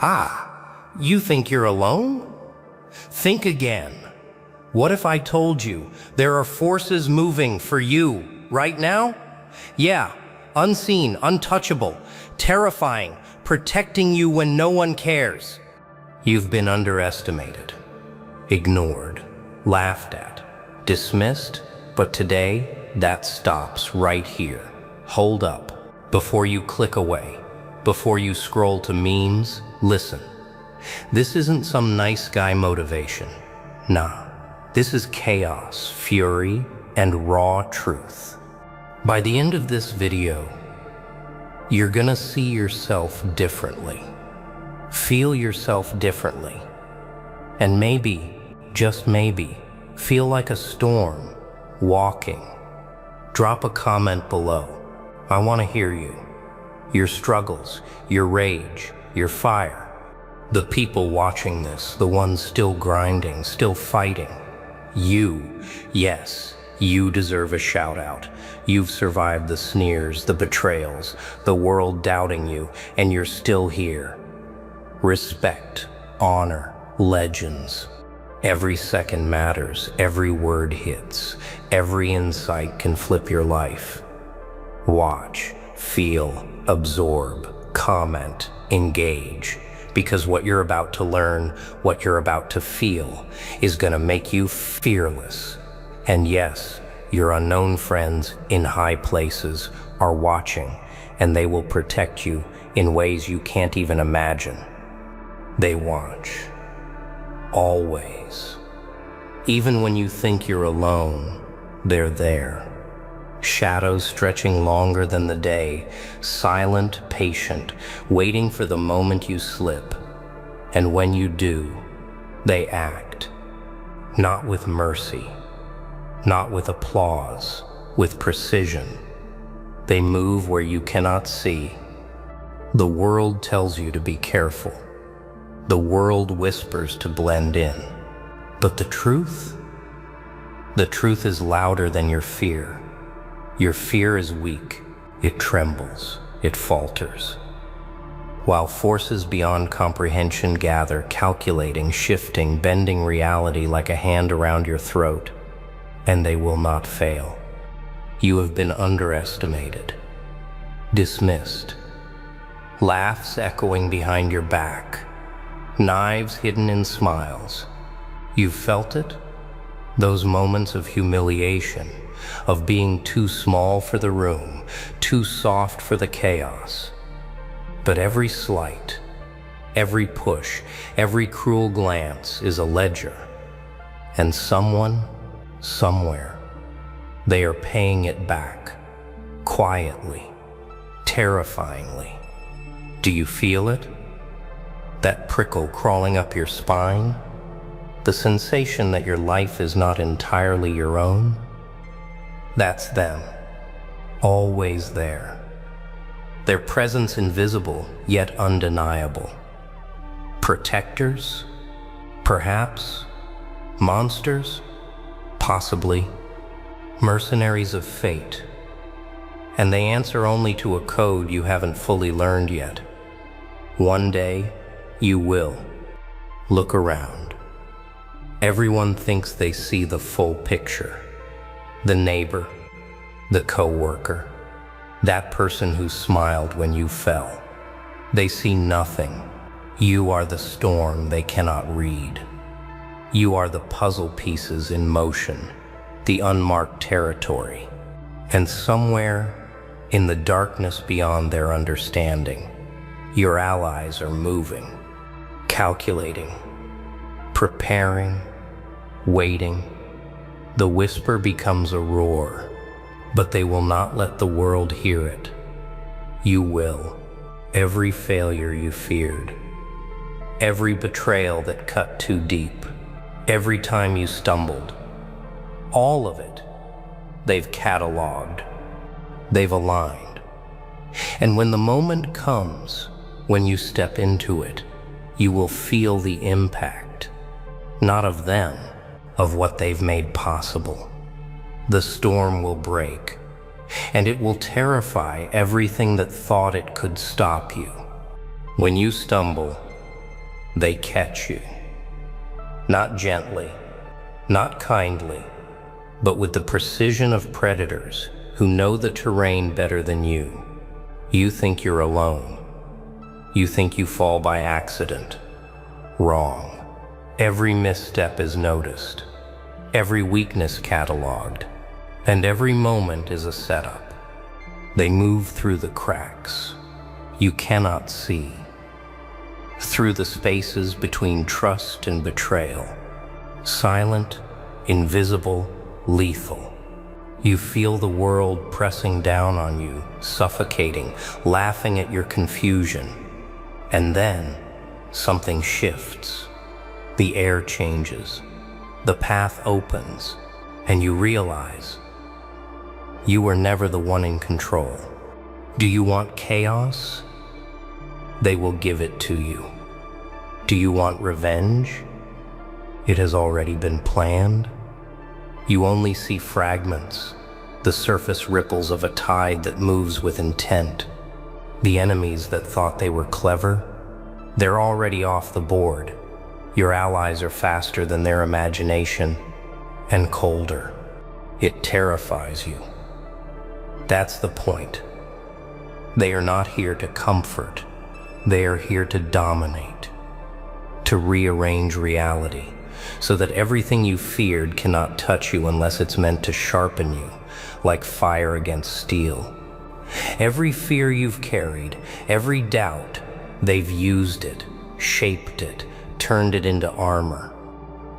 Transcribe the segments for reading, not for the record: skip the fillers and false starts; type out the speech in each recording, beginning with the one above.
Ah, you think you're alone? Think again. What if I told you there are forces moving for you right now? Yeah, unseen, untouchable, terrifying, protecting you when no one cares. You've been underestimated, ignored, laughed at, dismissed, but today that stops right here. Hold up. Before you click away, before you scroll to memes, listen. This isn't some nice guy motivation. Nah, this is chaos, fury, and raw truth. By the end of this video, you're gonna see yourself differently, feel yourself differently, and maybe, just maybe, feel like a storm, walking. Drop a comment below. I want to hear you. Your struggles, your rage, your fire. The people watching this, the ones still grinding, still fighting. You, yes, you deserve a shout out. You've survived the sneers, the betrayals, the world doubting you, and you're still here. Respect, honor, legends. Every second matters, every word hits, every insight can flip your life. Watch, feel, absorb, comment, engage, because what you're about to learn, what you're about to feel, is gonna make you fearless. And yes, your unknown friends in high places are watching, and they will protect you in ways you can't even imagine. They watch. Always. Even when you think you're alone, they're there. Shadows stretching longer than the day, silent, patient, waiting for the moment you slip. And when you do, they act. Not with mercy, not with applause, with precision. They move where you cannot see. The world tells you to be careful. The world whispers to blend in. But the truth is louder than your fear. Your fear is weak. It trembles. It falters. While forces beyond comprehension gather, calculating, shifting, bending reality like a hand around your throat, and they will not fail. You have been underestimated, dismissed, laughs echoing behind your back, knives hidden in smiles. You've felt it? Those moments of humiliation, of being too small for the room, too soft for the chaos. But every slight, every push, every cruel glance is a ledger. And someone, somewhere, they are paying it back, quietly, terrifyingly. Do you feel it? That prickle crawling up your spine? The sensation that your life is not entirely your own? That's them, always there. Their presence invisible, yet undeniable. Protectors? Perhaps. Monsters? Possibly. Mercenaries of fate. And they answer only to a code you haven't fully learned yet. One day, you will. Look around. Everyone thinks they see the full picture. The neighbor, the coworker, that person who smiled when you fell. They see nothing. You are the storm they cannot read. You are the puzzle pieces in motion, the unmarked territory. And somewhere in the darkness beyond their understanding, your allies are moving, calculating, preparing, waiting. The whisper becomes a roar, but they will not let the world hear it. You will. Every failure you feared, every betrayal that cut too deep, every time you stumbled, all of it, they've cataloged, they've aligned. And when the moment comes, when you step into it, you will feel the impact, not of them, of what they've made possible. The storm will break, and it will terrify everything that thought it could stop you. When you stumble, They catch you. Not gently, not kindly, but with the precision of predators who know the terrain better than you. You think you're alone. You think you fall by accident. Wrong. Every misstep is noticed, every weakness cataloged, and every moment is a setup. They move through the cracks you cannot see, through the spaces between trust and betrayal. Silent, invisible, lethal. You feel the world pressing down on you, suffocating, laughing at your confusion. And then something shifts. The air changes. The path opens, and you realize you were never the one in control. Do you want chaos? They will give it to you. Do you want revenge? It has already been planned. You only see fragments, the surface ripples of a tide that moves with intent. The enemies that thought they were clever, they're already off the board. Your allies are faster than their imagination and colder. It terrifies you. That's the point. They are not here to comfort. They are here to dominate, to rearrange reality, so that everything you feared cannot touch you unless it's meant to sharpen you, like fire against steel. Every fear you've carried, every doubt, they've used it, shaped it, turned it into armor.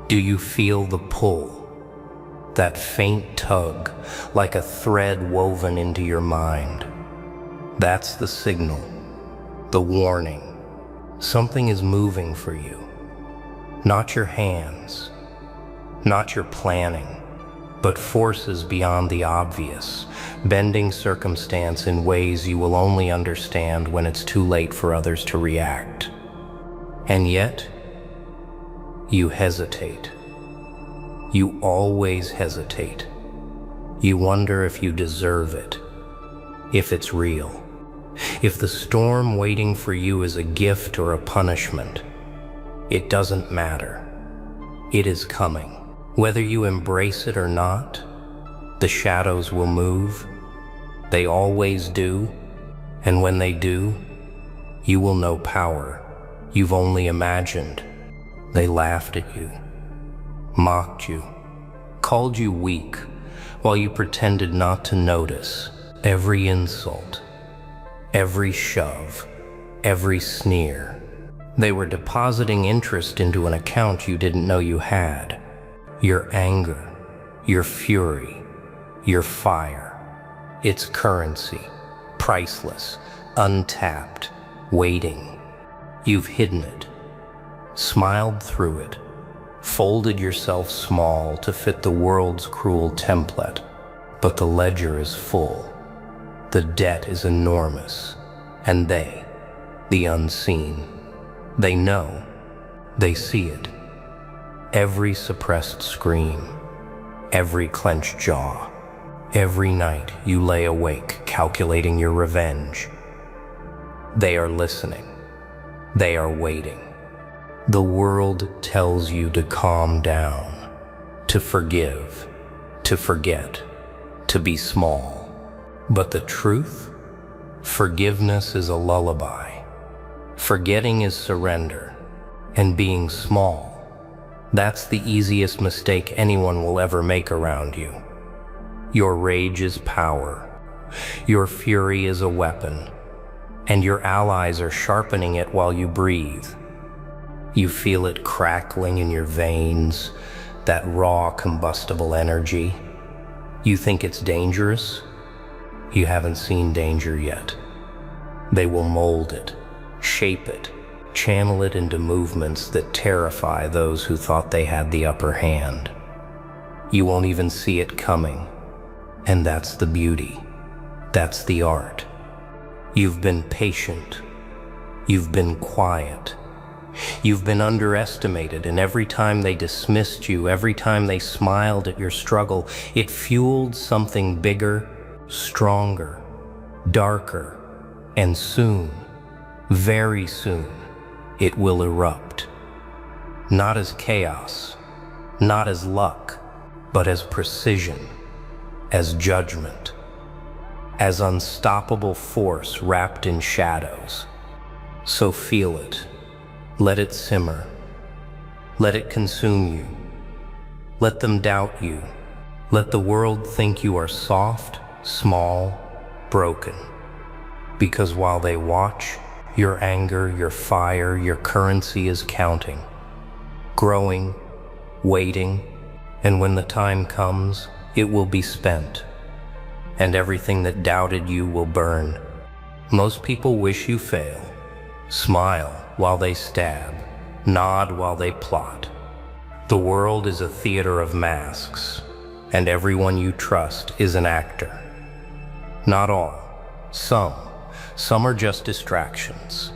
Do you feel the pull? That faint tug, like a thread woven into your mind. That's the signal, the warning. Something is moving for you. Not your hands, not your planning, but forces beyond the obvious, bending circumstance in ways you will only understand when it's too late for others to react. And yet, you hesitate. You always hesitate. You wonder if you deserve it, if it's real, if the storm waiting for you is a gift or a punishment. It doesn't matter. It is coming. Whether you embrace it or not, the shadows will move. They always do. And when they do, you will know power you've only imagined. They laughed at you, mocked you, called you weak, while you pretended not to notice. Every insult, every shove, every sneer. They were depositing interest into an account you didn't know you had. Your anger, your fury, your fire. It's currency, priceless, untapped, waiting. You've hidden it, smiled through it, folded yourself small to fit the world's cruel template. But the ledger is full. The debt is enormous. And they, the unseen, they know, they see it. Every suppressed scream, every clenched jaw, every night you lay awake calculating your revenge. They are listening. They are waiting. The world tells you to calm down, to forgive, to forget, to be small. But the truth? Forgiveness is a lullaby. Forgetting is surrender. And being small, that's the easiest mistake anyone will ever make around you. Your rage is power. Your fury is a weapon. And your allies are sharpening it while you breathe. You feel it crackling in your veins, that raw combustible energy. You think it's dangerous? You haven't seen danger yet. They will mold it, shape it, channel it into movements that terrify those who thought they had the upper hand. You won't even see it coming. And that's the beauty. That's the art. You've been patient. You've been quiet. You've been underestimated, and every time they dismissed you, every time they smiled at your struggle, it fueled something bigger, stronger, darker, and soon, very soon, it will erupt. not as chaos, not as luck, but as precision, as judgment, as unstoppable force wrapped in shadows. So feel it, let it simmer, let it consume you, let them doubt you, let the world think you are soft, small, broken. Because while they watch, your anger, your fire, your currency is counting, growing, waiting, and when the time comes, it will be spent, and everything that doubted you will burn. Most people wish you fail, smile while they stab, nod while they plot. The world is a theater of masks, and everyone you trust is an actor. Not all, some. Some are just distractions.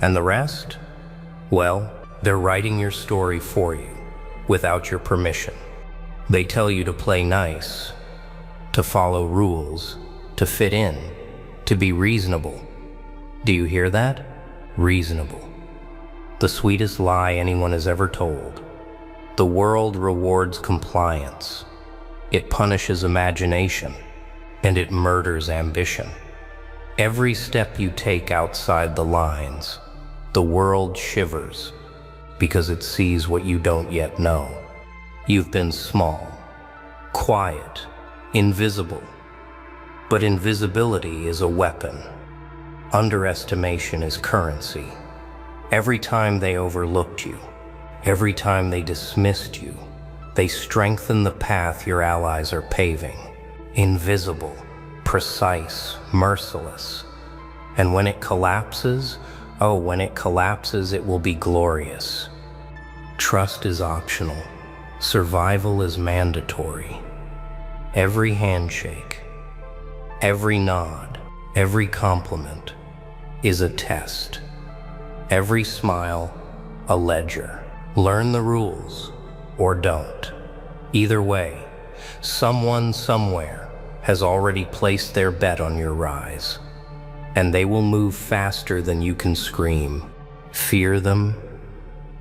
And the rest? Well, they're writing your story for you, without your permission. They tell you to play nice, to follow rules, to fit in, to be reasonable. Do you hear that? Reasonable. The sweetest lie anyone has ever told. The world rewards compliance. It punishes imagination, and it murders ambition. Every step you take outside the lines, the world shivers because it sees what you don't yet know. You've been small, quiet, invisible, but invisibility is a weapon. Underestimation is currency. Every time they overlooked you, every time they dismissed you, they strengthen the path your allies are paving. Invisible, precise, merciless. And when it collapses, oh, when it collapses, it will be glorious. Trust is optional. Survival is mandatory. Every handshake, every nod, every compliment is a test. Every smile, a ledger. Learn the rules, or don't. Either way, someone somewhere has already placed their bet on your rise, and they will move faster than you can scream. Fear them.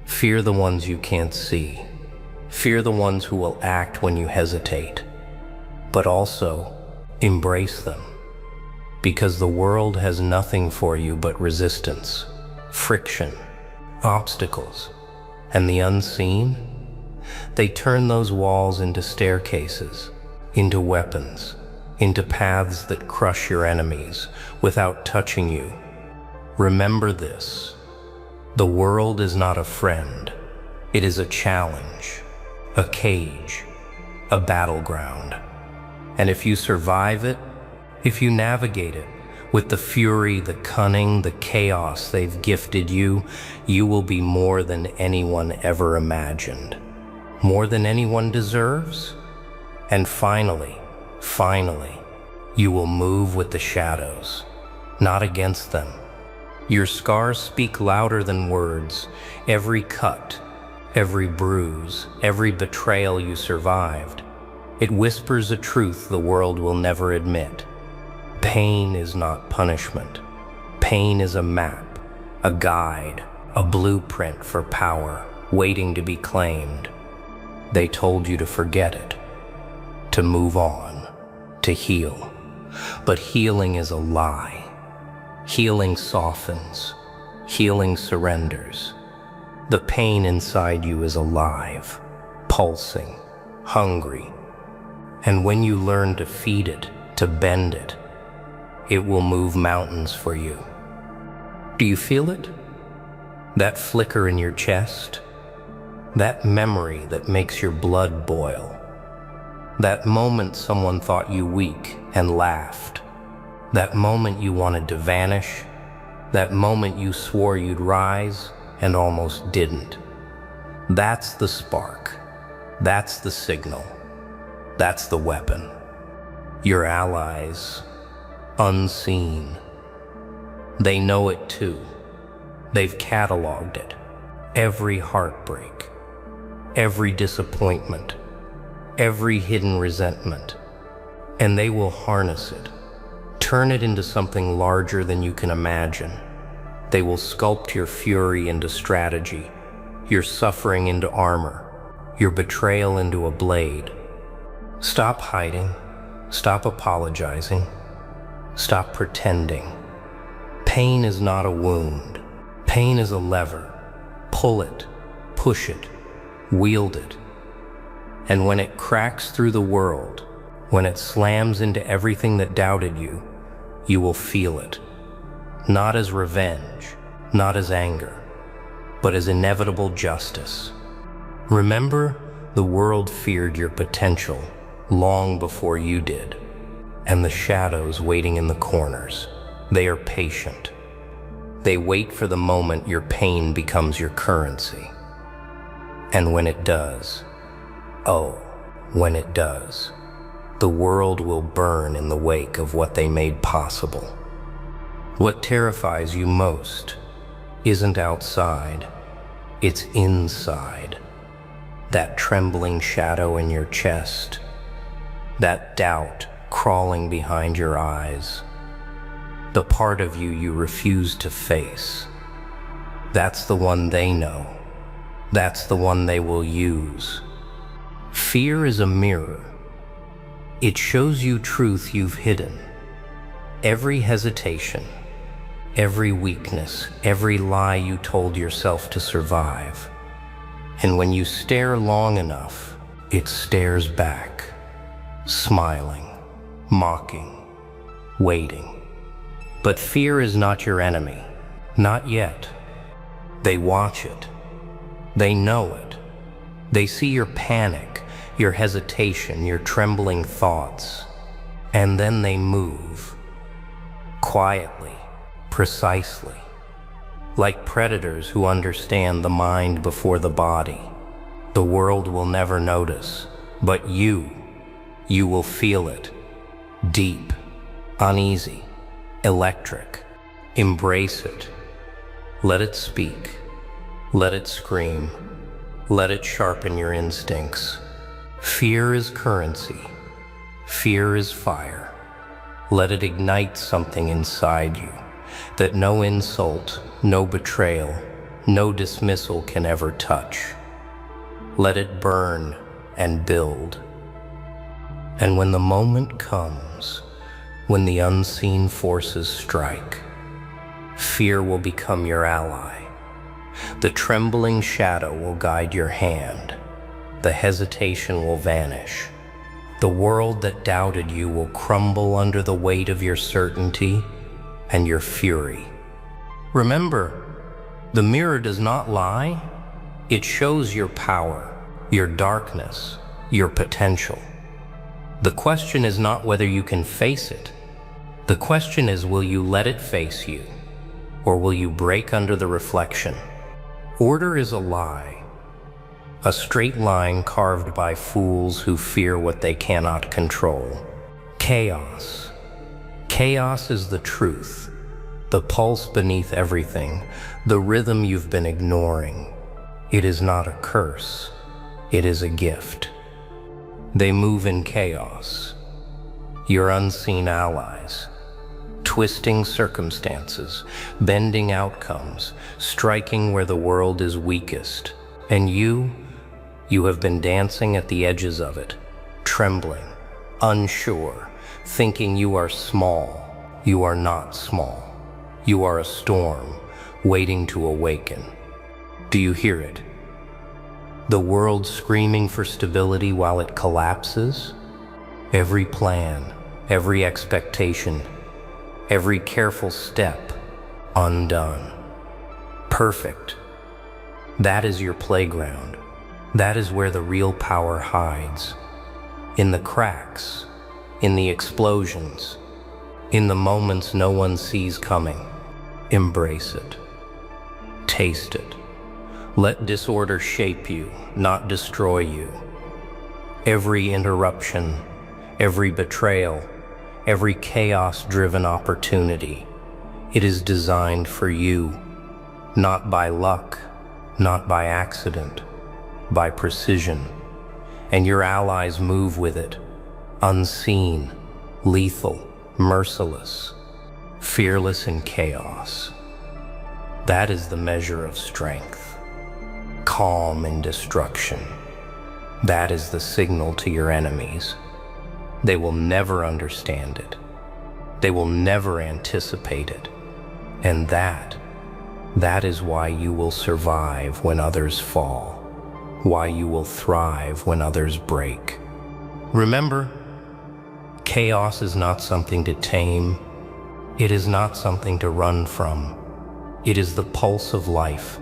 Fear the ones you can't see. Fear the ones who will act when you hesitate. But also, embrace them, because the world has nothing for you but resistance, friction, obstacles, and the unseen. They turn those walls into staircases, into weapons, into paths that crush your enemies without touching you. Remember this: the world is not a friend. It is a challenge, a cage, a battleground. And if you survive it, if you navigate it with the fury, the cunning, the chaos they've gifted you, you will be more than anyone ever imagined, more than anyone deserves. And finally, you will move with the shadows, not against them. Your scars speak louder than words. Every cut, every bruise, every betrayal you survived, it whispers a truth the world will never admit. Pain is not punishment. Pain is a map, a guide, a blueprint for power, waiting to be claimed. They told you to forget it, to move on, to heal. But healing is a lie. Healing softens. Healing surrenders. The pain inside you is alive, pulsing, hungry. And when you learn to feed it, to bend it, it will move mountains for you. Do you feel it? That flicker in your chest? That memory that makes your blood boil? That moment someone thought you weak and laughed? That moment you wanted to vanish? That moment you swore you'd rise and almost didn't? That's the spark. That's the signal. That's the weapon. Your allies, unseen. They know it too. They've cataloged it. Every heartbreak, every disappointment, every hidden resentment. And they will harness it, turn it into something larger than you can imagine. They will sculpt your fury into strategy, your suffering into armor, your betrayal into a blade. Stop hiding. Stop apologizing. Stop pretending. Pain is not a wound. Pain is a lever. Pull it, push it, wield it. And when it cracks through the world, when it slams into everything that doubted you, you will feel it. Not as revenge, not as anger, but as inevitable justice. Remember, the world feared your potential long before you did. And the shadows waiting in the corners, they are patient. They wait for the moment your pain becomes your currency. And when it does, oh, when it does, the world will burn in the wake of what they made possible. What terrifies you most isn't outside, it's inside. That trembling shadow in your chest, that doubt crawling behind your eyes, the part of you you refuse to face. That's the one they know. That's the one they will use. Fear is a mirror. It shows you truth you've hidden. Every hesitation, every weakness, every lie you told yourself to survive. And when you stare long enough, it stares back, smiling, mocking, waiting. But fear is not your enemy, not yet. They watch it. They know it. They see your panic, your hesitation, your trembling thoughts. And then they move. Quietly, precisely. Like predators who understand the mind before the body. The world will never notice, but you will feel it. Deep, uneasy, electric. Embrace it. Let it speak. Let it scream. Let it sharpen your instincts. Fear is currency. Fear is fire. Let it ignite something inside you that no insult, no betrayal, no dismissal can ever touch. Let it burn and build. And when the moment comes, when the unseen forces strike, fear will become your ally. The trembling shadow will guide your hand. The hesitation will vanish. The world that doubted you will crumble under the weight of your certainty and your fury. Remember, the mirror does not lie. It shows your power, your darkness, your potential. The question is not whether you can face it. The question is, will you let it face you, or will you break under the reflection? Order is a lie, a straight line carved by fools who fear what they cannot control. Chaos. Chaos is the truth, the pulse beneath everything, the rhythm you've been ignoring. It is not a curse, it is a gift. They move in chaos, your unseen allies, twisting circumstances, bending outcomes, striking where the world is weakest. And you have been dancing at the edges of it, trembling, unsure, thinking you are small. You are not small. You are a storm, waiting to awaken. Do you hear it? The world screaming for stability while it collapses? Every plan, every expectation, every careful step undone. Perfect. That is your playground. That is where the real power hides. In the cracks, in the explosions, in the moments no one sees coming. Embrace it. Taste it. Let disorder shape you, not destroy you. Every interruption, every betrayal, every chaos-driven opportunity, it is designed for you, not by luck, not by accident, by precision. And your allies move with it, unseen, lethal, merciless, fearless in chaos. That is the measure of strength. calm in destruction. That is the signal to your enemies. They will never understand it. They will never anticipate it. And that is why you will survive when others fall, why you will thrive when others break. Remember, chaos is not something to tame. It is not something to run from. It is the pulse of life,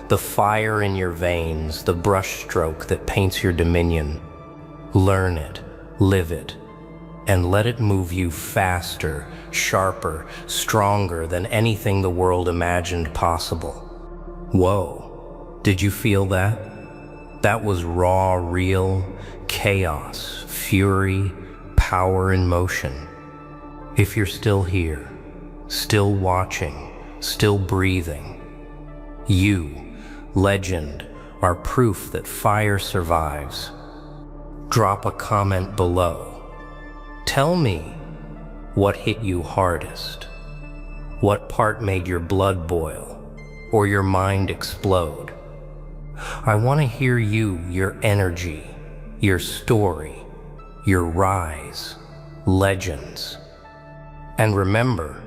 the fire in your veins, the brushstroke that paints your dominion. Learn it, live it, and let it move you faster, sharper, stronger than anything the world imagined possible. Whoa, did you feel that? That was raw, real chaos, fury, power in motion. If you're still here, still watching, still breathing, you, legend, are proof that fire survives. Drop a comment below. Tell me what hit you hardest. What part made your blood boil or your mind explode? I want to hear you, your energy, your story, your rise, legends. And remember,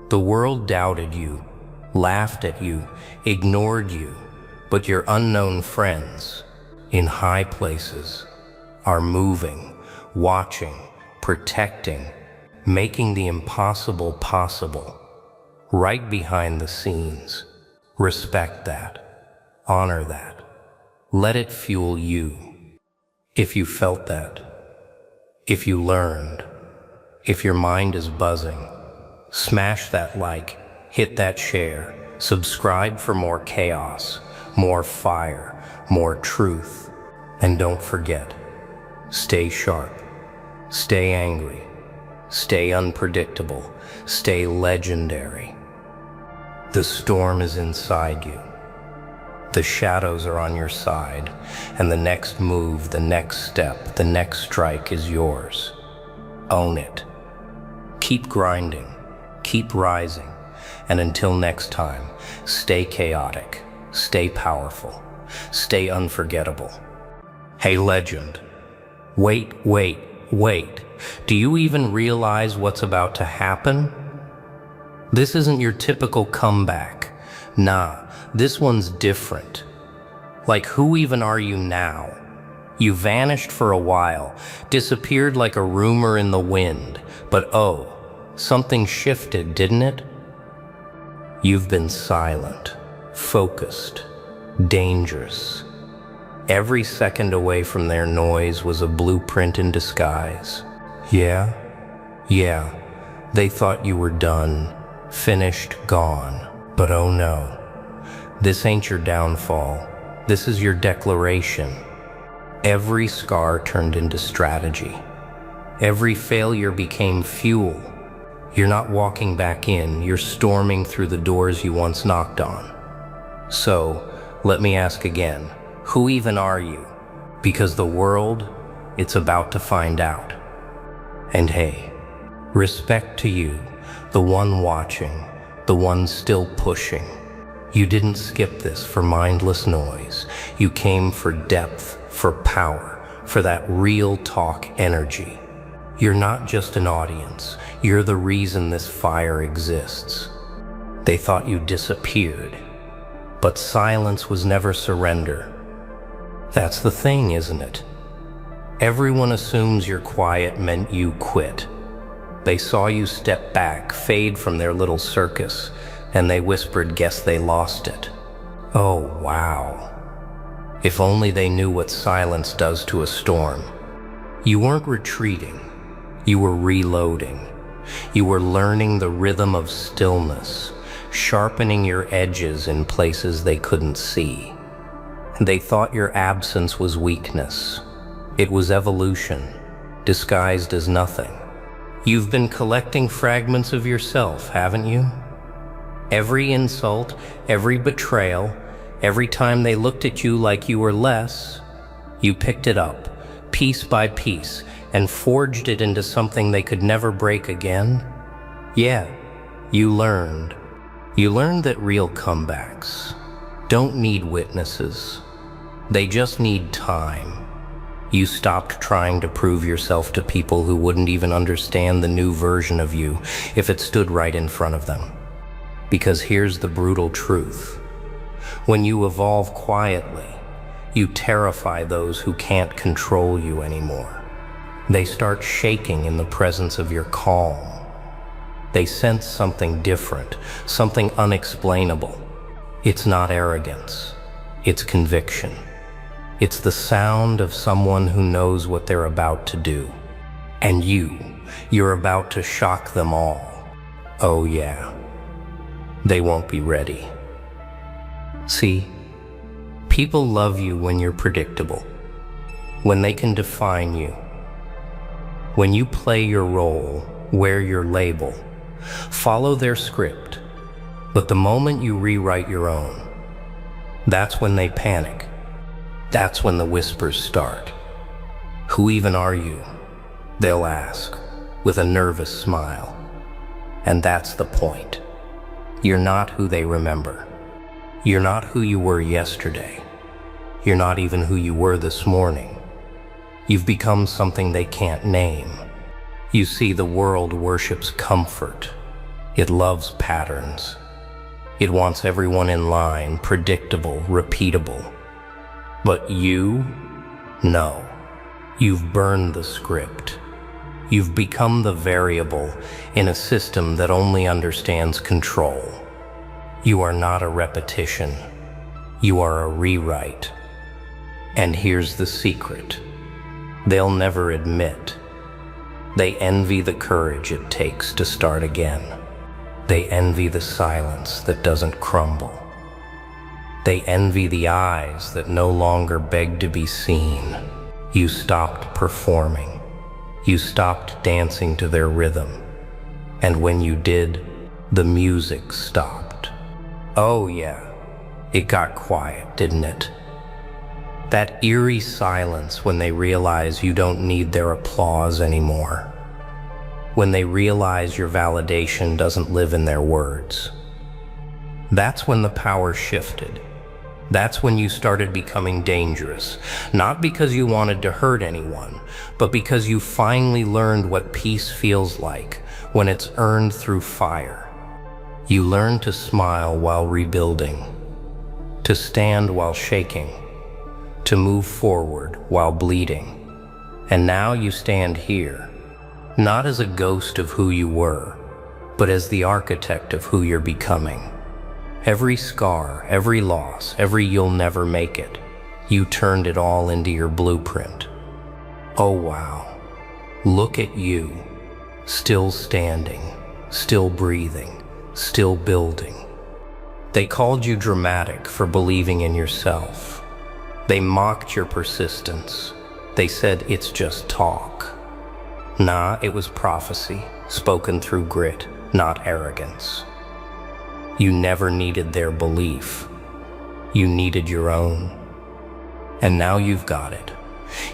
the world doubted you, laughed at you, ignored you, but your unknown friends in high places are moving, watching, protecting, making the impossible possible, right behind the scenes. Respect that. Honor that. Let it fuel you. If you felt that, if you learned, if your mind is buzzing, smash that like, hit that share, subscribe for more chaos, more fire, more truth. And don't forget, stay sharp, stay angry, stay unpredictable, stay legendary. The storm is inside you. The shadows are on your side, and the next move, the next step, the next strike is yours. Own it. Keep grinding, keep rising, and until next time, stay chaotic, stay powerful, stay unforgettable. Hey, legend. Wait. Do you even realize what's about to happen? This isn't your typical comeback. Nah, this one's different. Like, who even are you now? You vanished for a while, disappeared like a rumor in the wind, but oh, something shifted, didn't it? You've been silent, focused, dangerous. Every second away from their noise was a blueprint in disguise. Yeah, they thought you were done, finished, gone. But oh no, this ain't your downfall. This is your declaration. Every scar turned into strategy. Every failure became fuel. You're not walking back in, you're storming through the doors you once knocked on. So, let me ask again, who even are you? Because the world, it's about to find out. And hey, respect to you, the one watching, the one still pushing. You didn't skip this for mindless noise. You came for depth, for power, for that real talk energy. You're not just an audience. You're the reason this fire exists. They thought you disappeared, but silence was never surrender. That's the thing, isn't it? Everyone assumes your quiet meant you quit. They saw you step back, fade from their little circus, and they whispered, guess they lost it. Oh, wow. If only they knew what silence does to a storm. You weren't retreating. You were reloading. You were learning the rhythm of stillness, sharpening your edges in places they couldn't see. They thought your absence was weakness. It was evolution, disguised as nothing. You've been collecting fragments of yourself, haven't you? Every insult, every betrayal, every time they looked at you like you were less, you picked it up, piece by piece, and forged it into something they could never break again. Yeah, you learned. You learned that real comebacks, don't need witnesses. They just need time. You stopped trying to prove yourself to people who wouldn't even understand the new version of you if it stood right in front of them. Because here's the brutal truth. When you evolve quietly, you terrify those who can't control you anymore. They start shaking in the presence of your calm. They sense something different, something unexplainable. It's not arrogance, it's conviction. It's the sound of someone who knows what they're about to do. And you're about to shock them all. Oh yeah, they won't be ready. See, people love you when you're predictable, when they can define you, when you play your role, wear your label, follow their script. But the moment you rewrite your own, that's when they panic. That's when the whispers start. Who even are you? They'll ask, with a nervous smile. And that's the point. You're not who they remember. You're not who you were yesterday. You're not even who you were this morning. You've become something they can't name. You see, the world worships comfort. It loves patterns. It wants everyone in line, predictable, repeatable. But you? No. You've burned the script. You've become the variable in a system that only understands control. You are not a repetition. You are a rewrite. And here's the secret. They'll never admit. They envy the courage it takes to start again. They envy the silence that doesn't crumble. They envy the eyes that no longer beg to be seen. You stopped performing. You stopped dancing to their rhythm. And when you did, the music stopped. Oh yeah, it got quiet, didn't it? That eerie silence when they realize you don't need their applause anymore. When they realize your validation doesn't live in their words. That's when the power shifted. That's when you started becoming dangerous, not because you wanted to hurt anyone, but because you finally learned what peace feels like when it's earned through fire. You learned to smile while rebuilding, to stand while shaking, to move forward while bleeding. And now you stand here, not as a ghost of who you were, but as the architect of who you're becoming. Every scar, every loss, every you'll never make it, you turned it all into your blueprint. Oh wow, look at you, still standing, still breathing, still building. They called you dramatic for believing in yourself. They mocked your persistence. They said it's just talk. Nah, it was prophecy, spoken through grit, not arrogance. You never needed their belief. You needed your own. And now you've got it.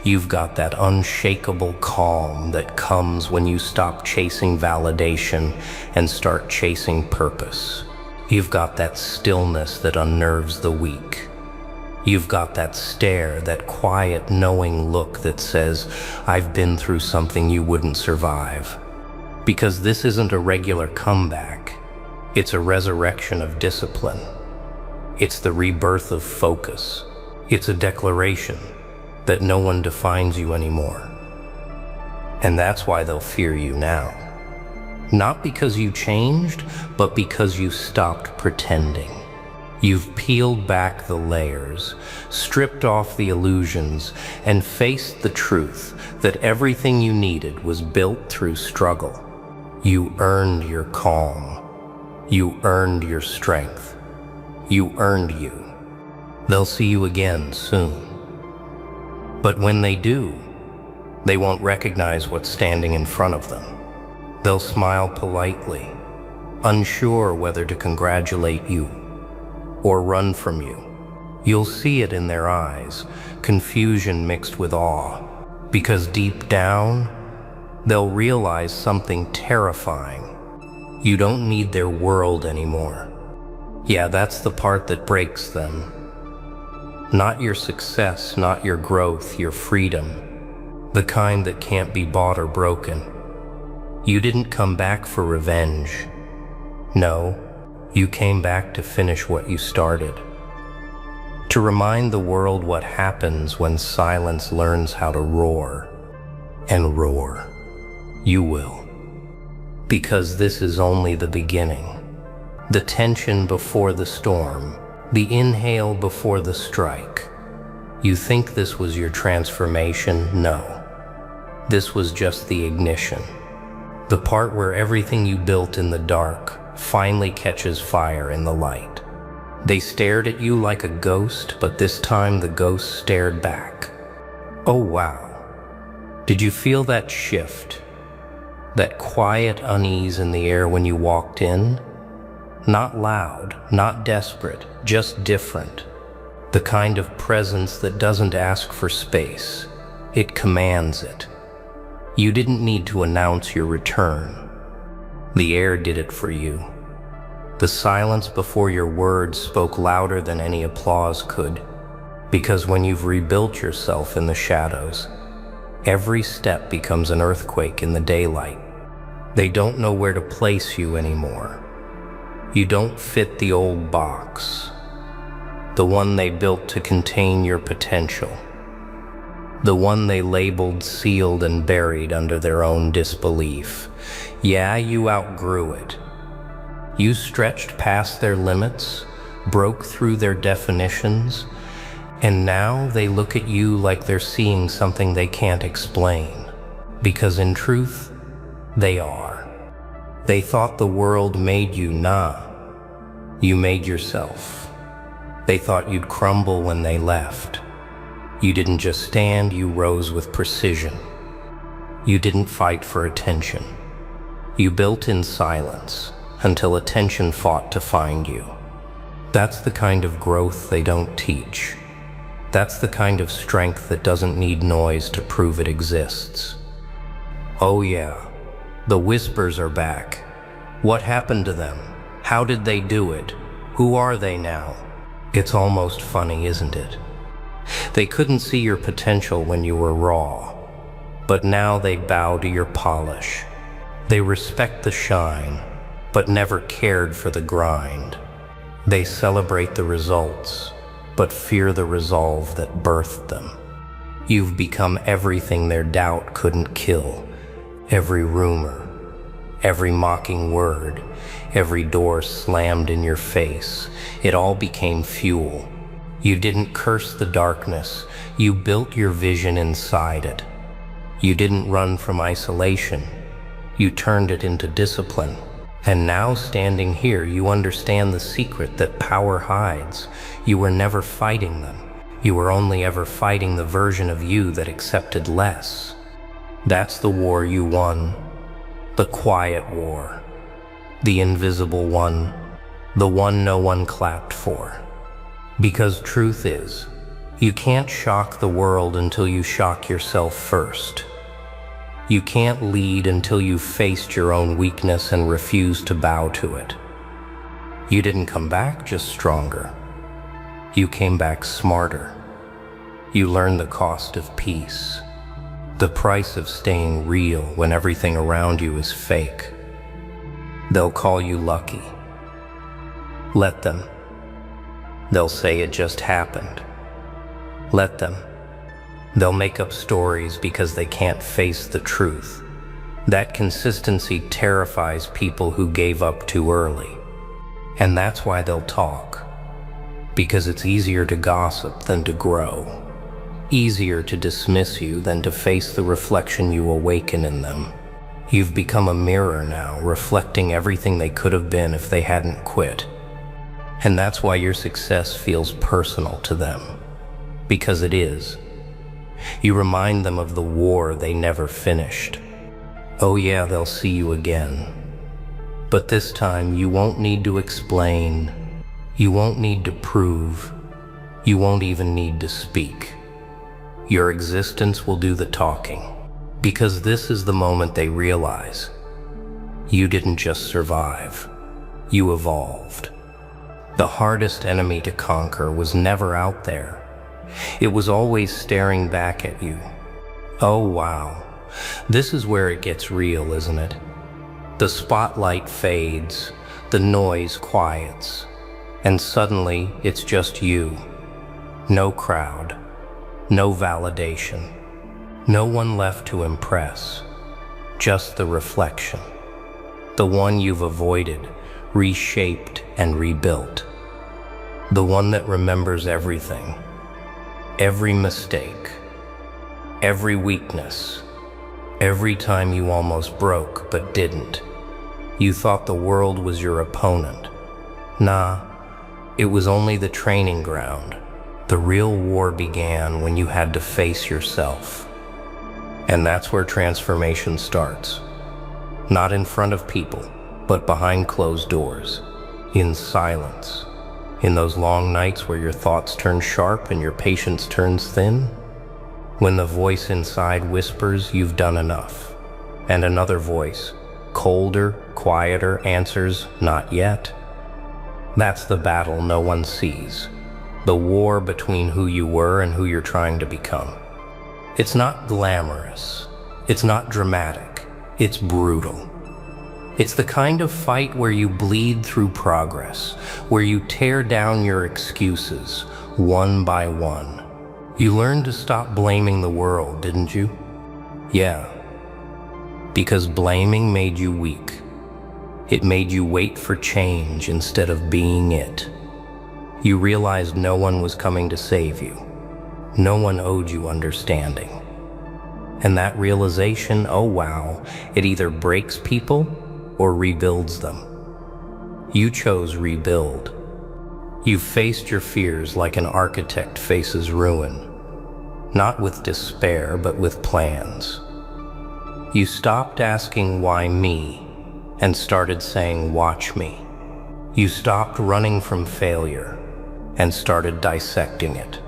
You've got that unshakable calm that comes when you stop chasing validation and start chasing purpose. You've got that stillness that unnerves the weak. You've got that stare, that quiet, knowing look that says, I've been through something you wouldn't survive. Because this isn't a regular comeback. It's a resurrection of discipline. It's the rebirth of focus. It's a declaration that no one defines you anymore. And that's why they'll fear you now. Not because you changed, but because you stopped pretending. You've peeled back the layers, stripped off the illusions, and faced the truth that everything you needed was built through struggle. You earned your calm. You earned your strength. You earned you. They'll see you again soon. But when they do, they won't recognize what's standing in front of them. They'll smile politely, unsure whether to congratulate you or run from you. You'll see it in their eyes, confusion mixed with awe, because deep down, they'll realize something terrifying. You don't need their world anymore. Yeah, that's the part that breaks them. Not your success, not your growth, your freedom. The kind that can't be bought or broken. You didn't come back for revenge. No, you came back to finish what you started. To remind the world what happens when silence learns how to roar. And roar. You will. Because this is only the beginning. The tension before the storm. The inhale before the strike. You think this was your transformation? No. This was just the ignition. The part where everything you built in the dark finally catches fire in the light. They stared at you like a ghost, but this time the ghost stared back. Oh wow. Did you feel that shift? That quiet unease in the air when you walked in? Not loud, not desperate, just different. The kind of presence that doesn't ask for space. It commands it. You didn't need to announce your return. The air did it for you. The silence before your words spoke louder than any applause could. Because when you've rebuilt yourself in the shadows, every step becomes an earthquake in the daylight. They don't know where to place you anymore. You don't fit the old box, the one they built to contain your potential, the one they labeled, sealed, and buried under their own disbelief. Yeah, you outgrew it. You stretched past their limits, broke through their definitions, and now they look at you like they're seeing something they can't explain. Because in truth, they are. They thought the world made you. Nah, you made yourself. They thought you'd crumble when they left. You didn't just stand, you rose with precision. You didn't fight for attention. You built in silence until attention fought to find you. That's the kind of growth they don't teach. That's the kind of strength that doesn't need noise to prove it exists. Oh yeah, the whispers are back. What happened to them? How did they do it? Who are they now? It's almost funny, isn't it? They couldn't see your potential when you were raw, but now they bow to your polish. They respect the shine, but never cared for the grind. They celebrate the results, but fear the resolve that birthed them. You've become everything their doubt couldn't kill. Every rumor, every mocking word, every door slammed in your face, it all became fuel. You didn't curse the darkness, you built your vision inside it. You didn't run from isolation, you turned it into discipline. And now standing here, you understand the secret that power hides. You were never fighting them. You were only ever fighting the version of you that accepted less. That's the war you won. The quiet war. The invisible one. The one no one clapped for. Because truth is, you can't shock the world until you shock yourself first. You can't lead until you've faced your own weakness and refused to bow to it. You didn't come back just stronger. You came back smarter. You learned the cost of peace, the price of staying real when everything around you is fake. They'll call you lucky. Let them. They'll say it just happened. Let them. They'll make up stories because they can't face the truth. That consistency terrifies people who gave up too early. And that's why they'll talk. Because it's easier to gossip than to grow. Easier to dismiss you than to face the reflection you awaken in them. You've become a mirror now, reflecting everything they could have been if they hadn't quit. And that's why your success feels personal to them. Because it is. You remind them of the war they never finished. Oh yeah, they'll see you again. But this time you won't need to explain. You won't need to prove. You won't even need to speak. Your existence will do the talking. Because this is the moment they realize. You didn't just survive. You evolved. The hardest enemy to conquer was never out there. It was always staring back at you. Oh wow, this is where it gets real, isn't it? The spotlight fades, the noise quiets, and suddenly it's just you. No crowd, no validation, no one left to impress, just the reflection. The one you've avoided, reshaped and rebuilt. The one that remembers everything, every mistake, every weakness, every time you almost broke but didn't. You thought the world was your opponent. Nah, it was only the training ground. The real war began when you had to face yourself. And that's where transformation starts. Not in front of people, but behind closed doors, in silence, in those long nights where your thoughts turn sharp and your patience turns thin. When the voice inside whispers, you've done enough. And another voice, colder, quieter, answers, not yet. That's the battle no one sees. The war between who you were and who you're trying to become. It's not glamorous. It's not dramatic. It's brutal. It's the kind of fight where you bleed through progress, where you tear down your excuses, one by one. You learned to stop blaming the world, didn't you? Yeah. Because blaming made you weak. It made you wait for change instead of being it. You realized no one was coming to save you. No one owed you understanding. And that realization, oh wow, it either breaks people or rebuilds them. You chose rebuild. You faced your fears like an architect faces ruin. Not with despair, but with plans. You stopped asking why me and started saying watch me. You stopped running from failure and started dissecting it.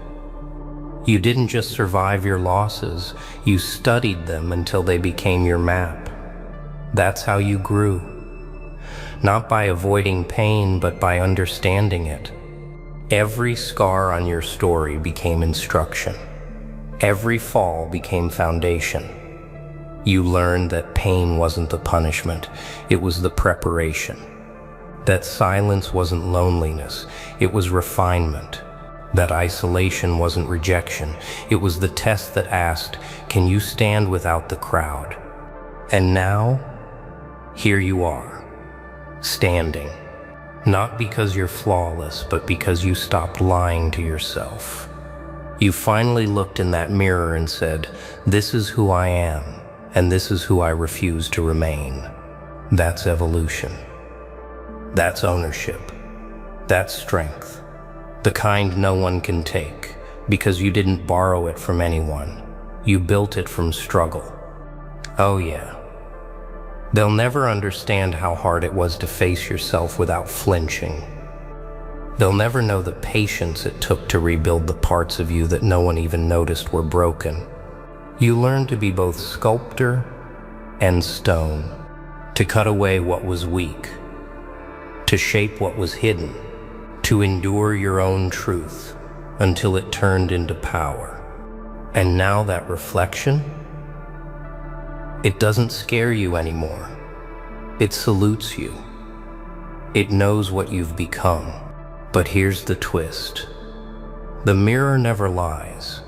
You didn't just survive your losses, you studied them until they became your map. That's how you grew. Not by avoiding pain, but by understanding it. Every scar on your story became instruction. Every fall became foundation. You learned that pain wasn't the punishment, it was the preparation. That silence wasn't loneliness, it was refinement. That isolation wasn't rejection, it was the test that asked, can you stand without the crowd? And now, here you are, standing. Not because you're flawless, but because you stopped lying to yourself. You finally looked in that mirror and said, this is who I am, and this is who I refuse to remain. That's evolution. That's ownership. That's strength. The kind no one can take, because you didn't borrow it from anyone. You built it from struggle. Oh yeah. They'll never understand how hard it was to face yourself without flinching. They'll never know the patience it took to rebuild the parts of you that no one even noticed were broken. You learned to be both sculptor and stone, to cut away what was weak, to shape what was hidden, to endure your own truth until it turned into power. And now that reflection, it doesn't scare you anymore. It salutes you. It knows what you've become. But here's the twist. The mirror never lies.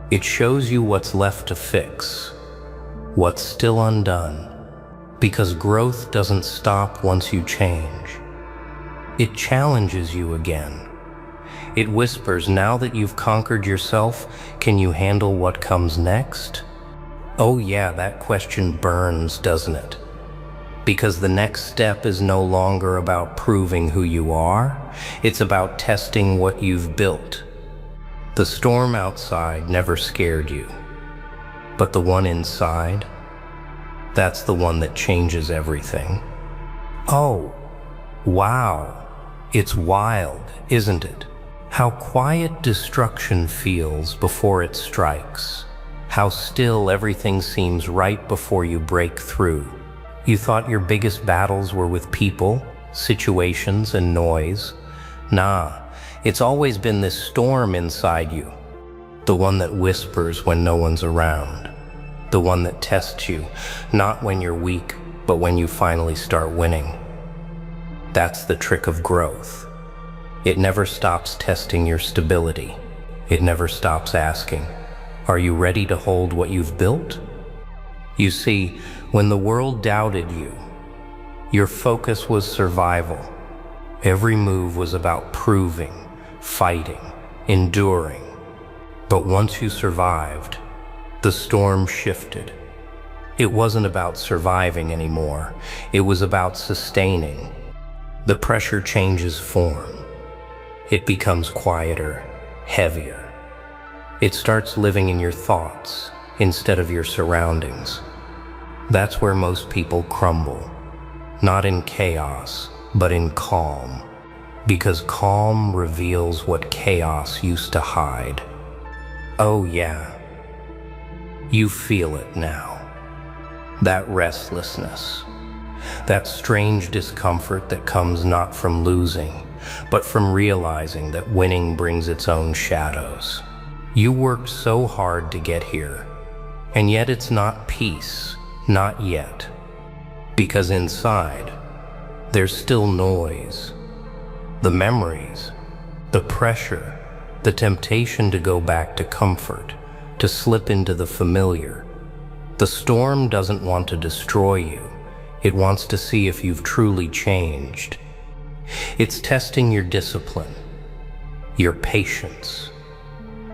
It shows you what's left to fix, what's still undone, because growth doesn't stop once you change. It challenges you again. It whispers, now that you've conquered yourself, can you handle what comes next? Oh yeah, that question burns, doesn't it? Because the next step is no longer about proving who you are, it's about testing what you've built. The storm outside never scared you, but the one inside, that's the one that changes everything. Oh, wow, it's wild, isn't it? How quiet destruction feels before it strikes. How still everything seems right before you break through. You thought your biggest battles were with people, situations, and noise. Nah, it's always been this storm inside you. The one that whispers when no one's around. The one that tests you, not when you're weak, but when you finally start winning. That's the trick of growth. It never stops testing your stability. It never stops asking, are you ready to hold what you've built? You see, when the world doubted you, your focus was survival. Every move was about proving, fighting, enduring. But once you survived, the storm shifted. It wasn't about surviving anymore. It was about sustaining. The pressure changes form. It becomes quieter, heavier. It starts living in your thoughts instead of your surroundings. That's where most people crumble. Not in chaos, but in calm. Because calm reveals what chaos used to hide. Oh yeah. You feel it now. That restlessness. That strange discomfort that comes not from losing, but from realizing that winning brings its own shadows. You worked so hard to get here, and yet it's not peace, not yet. Because inside, there's still noise. The memories, the pressure, the temptation to go back to comfort, to slip into the familiar. The storm doesn't want to destroy you. It wants to see if you've truly changed. It's testing your discipline, your patience,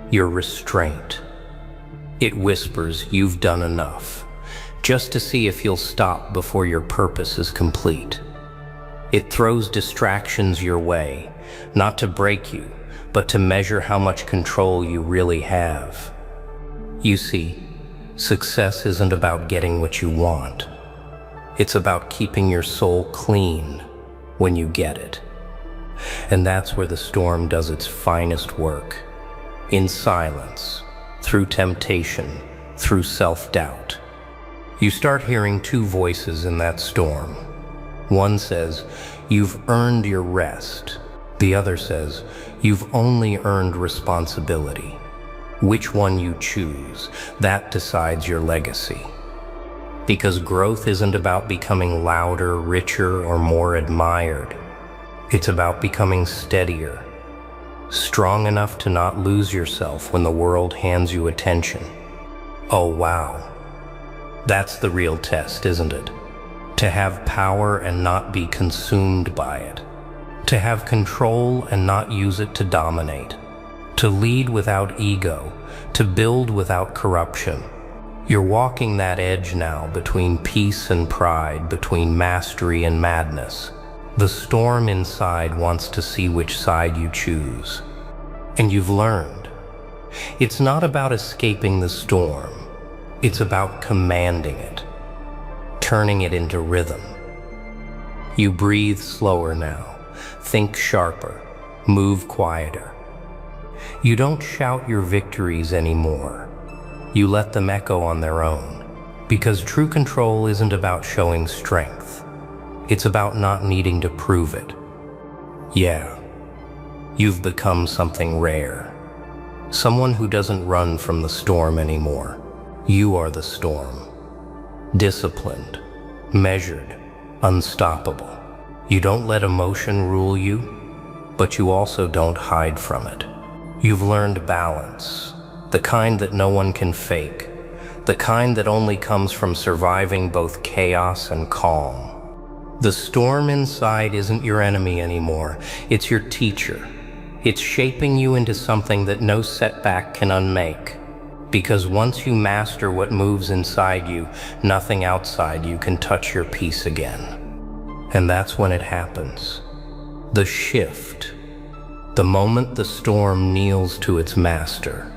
your restraint. It whispers you've done enough, just to see if you'll stop before your purpose is complete. It throws distractions your way, not to break you, but to measure how much control you really have. You see, success isn't about getting what you want. It's about keeping your soul clean when you get it. And that's where the storm does its finest work. In silence, through temptation, through self-doubt. You start hearing two voices in that storm. One says, you've earned your rest. The other says, you've only earned responsibility. Which one you choose, that decides your legacy. Because growth isn't about becoming louder, richer, or more admired. It's about becoming steadier, strong enough to not lose yourself when the world hands you attention. Oh wow, that's the real test, isn't it? To have power and not be consumed by it. To have control and not use it to dominate. To lead without ego, to build without corruption. You're walking that edge now between peace and pride, between mastery and madness. The storm inside wants to see which side you choose. And you've learned. It's not about escaping the storm. It's about commanding it, turning it into rhythm. You breathe slower now, think sharper, move quieter. You don't shout your victories anymore. You let them echo on their own. Because true control isn't about showing strength. It's about not needing to prove it. Yeah, you've become something rare. Someone who doesn't run from the storm anymore. You are the storm. Disciplined, measured, unstoppable. You don't let emotion rule you, but you also don't hide from it. You've learned balance, the kind that no one can fake, the kind that only comes from surviving both chaos and calm. The storm inside isn't your enemy anymore, it's your teacher. It's shaping you into something that no setback can unmake. Because once you master what moves inside you, nothing outside you can touch your peace again. And that's when it happens. The shift. The moment the storm kneels to its master.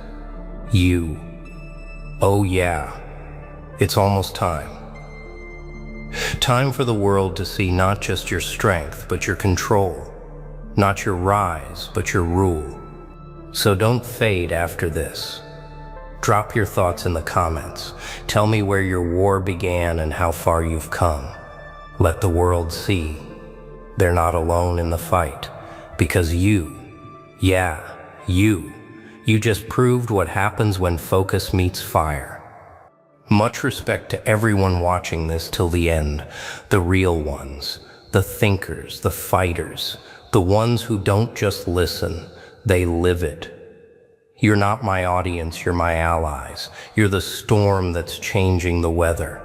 You. Oh yeah, it's almost time. Time for the world to see not just your strength, but your control. Not your rise, but your rule. So don't fade after this. Drop your thoughts in the comments. Tell me where your war began and how far you've come. Let the world see. They're not alone in the fight. Because yeah, you just proved what happens when focus meets fire. Much respect to everyone watching this till the end, the real ones, the thinkers, the fighters, the ones who don't just listen, they live it. You're not my audience, you're my allies. You're the storm that's changing the weather.